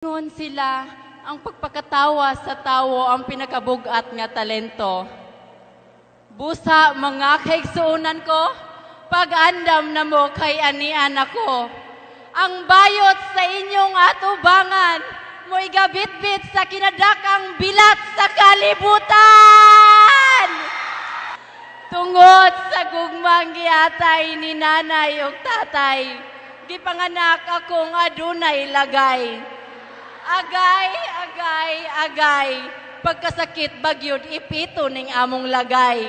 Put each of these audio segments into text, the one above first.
Ngon sila, ang pagpakatawa sa tao ang pinakabugat nga talento. Busa mga kaigsuunan ko, pag-andam na mo kay anian ako. Ang bayot sa inyong atubangan, mo'y gabit-bit sa kinadakang bilat sa kalibutan. Tungod sa gugmang giatay ni nanay ug tatay, gipanganak akong adunay lagay. Agay, pagkasakit bagyod ipito ning among lagay.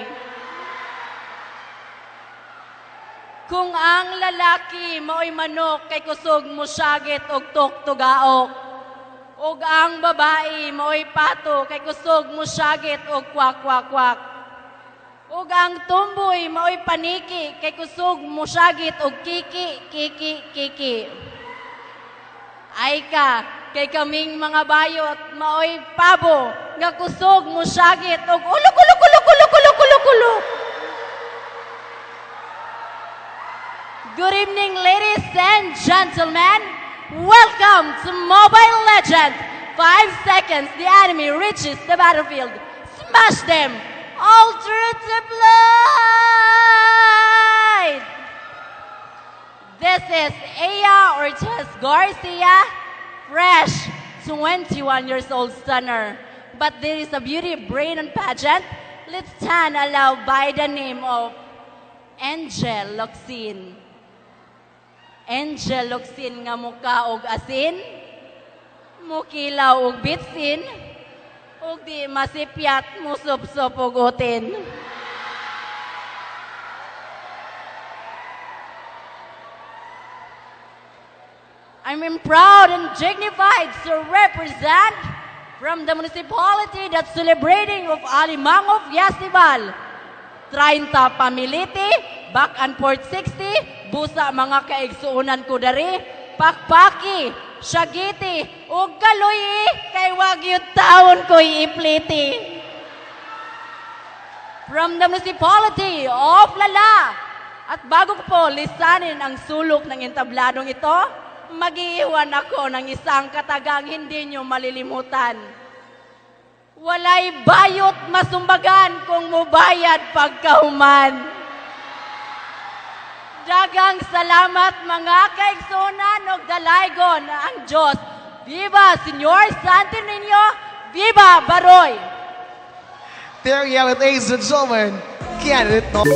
Kung ang lalaki mao'y manok kay kusog mo syagit og tuktugaok. Ug ang babae mao'y pato kay kusog mo syagit og kwak-kwak-kwak. Ug ang tumboy mao'y paniki kay kusog mo syagit og kiki. Ay ka, kay kaming mga bayot, mao'y pabo, nga kusog mo syagit, og uluk. Good evening, ladies and gentlemen. Welcome to Mobile Legends. 5 seconds, the enemy reaches the battlefield. Smash them, ultra-blade! This is Aya Ortiz Garcia, fresh 21 years old stunner. But there is a beauty brain and pageant. Let's stand aloud by the name of Angel Locsin. Angel Locsin nga muka og asin, mukilaw og bitsin, og di masipyat musup-sup og utin. I'm proud and dignified to represent from the municipality that's celebrating of Alimango Festival. 30 pamiliti, back and forth 60, busa mga kaigsuunan ko dari, pakpaki, syagiti, ug kaloy kay wag yun taon ko iipliti. From the municipality of Lala, at bago ko po lisanin ang sulok ng entabladong ito, mag-iiwan ako ng isang katagang hindi nyo malilimutan. Walay bayot masumbagan kung mubayad pagkahuman. Dagang salamat mga kaigsunan o dalaygon ang Diyos. Viva Senyor Santo Niño! Viva Baroy! There you have it, ladies and gentlemen. Candidate no.